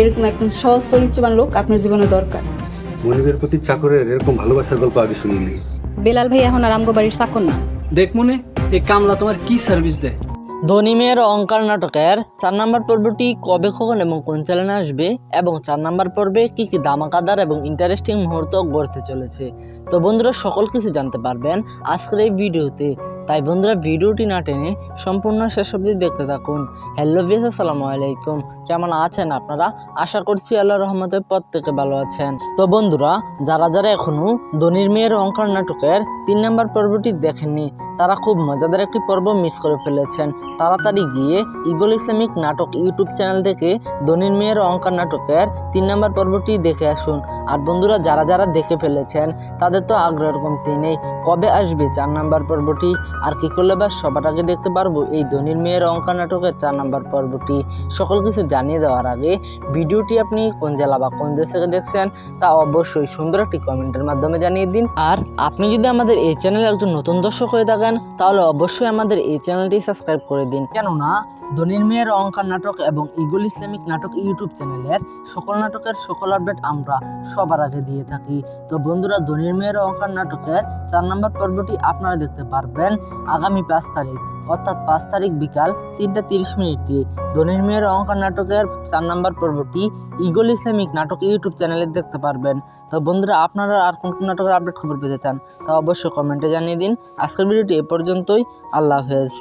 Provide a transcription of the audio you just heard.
এরকম একদম সহজ চরিত্রবান লোক আপনার জীবনে দরকার। মনিবের প্রতি চাকরের এরকম ভালোবাসার গল্প আগে শুনিনি। বেলাল ভাই এখন আর আমগো বাড়ির চাকর না। দেখ মনে, এই কামলা তোমার কি সার্ভিস দেয়? ধনী মেয়ের অহংকার নাটকের 4 নম্বর পর্বটি কবে, কখন এবং কোন চ্যানেলে আসবে এবং 4 নম্বর পর্বে কি কি ধামাকাদার এবং ইন্টারেস্টিং মুহূর্ত গড়তে চলেছে, তো বন্ধুরা সকল কিছু জানতে পারবেন আজকের এই ভিডিওতে। তাই বন্ধুরা ভিডিওটি না টেনে সম্পূর্ণ শেষ অবধি দেখতে থাকুন। হ্যালো ভিউয়ার্স, আসসালামু আলাইকুম, কেমন আছেন আপনারা? আশা করছি আল্লাহর রহমতে প্রত্যেকে ভালো আছেন। তো বন্ধুরা, যারা যারা এখনো ধনীর মেয়ের অহংকার নাটকের 3 নম্বর পর্বটি দেখেননি, তারা খুব মজাদার একটি পর্ব মিস করে ফেলেছেন। তাড়াতাড়ি গিয়ে ইগল ইসলামিক নাটক ইউটিউব চ্যানেল থেকে ধনীর মেয়ের অহংকার নাটকের 3 নম্বর পর্বটি দেখে আসুন। আর বন্ধুরা, যারা যারা দেখে ফেলেছেন তাদের তো আগ্রহের কমতি নেই, কবে আসবে 4 নম্বর পর্বটি, আর কি করলে বা সবার আগে দেখতে পারবো এই ধনীর মেয়ের অহংকার নাটকের 4 নম্বর পর্বটি। সকল কিছু জানিয়ে দেওয়ার আগে ভিডিওটি আপনি কোন জেলা বা কোন দেশ থেকে দেখছেন তা অবশ্যই সুন্দর একটি কমেন্টের মাধ্যমে জানিয়ে দিন। আর আপনি যদি আমাদের এই চ্যানেলে একজন নতুন দর্শক হয়ে থাকেন তাহলে অবশ্যই আমাদের এই চ্যানেলটি সাবস্ক্রাইব করে দিন, কেননা ধনীর মেয়ের অহংকার নাটক এবং ইগল ইসলামিক নাটক ইউটিউব চ্যানেলের সকল নাটকের সকল আপডেট আমরা সবার আগে দিয়ে থাকি। তো বন্ধুরা, ধনীর মেয়ের অহংকার নাটকের 4 নম্বর পর্বটি আপনারা দেখতে পারবেন আগামী 5 তারিখ, অর্থাৎ 5 তারিখ বিকাল 3টা 30 ধনীর মেয়ের অহংকার নাটকের 4 নম্বর পর্বটি ইগল ইসলামিক নাটক ইউটিউব চ্যানেলে দেখতে পারবেন। তো বন্ধুরা, আপনারা আর কোন কোন নাটকের আপডেট খবর পেতে চান তা অবশ্যই কমেন্টে জানিয়ে দিন। আজকের ভিডিওটি এ পর্যন্তই। আল্লাহ হাফেজ।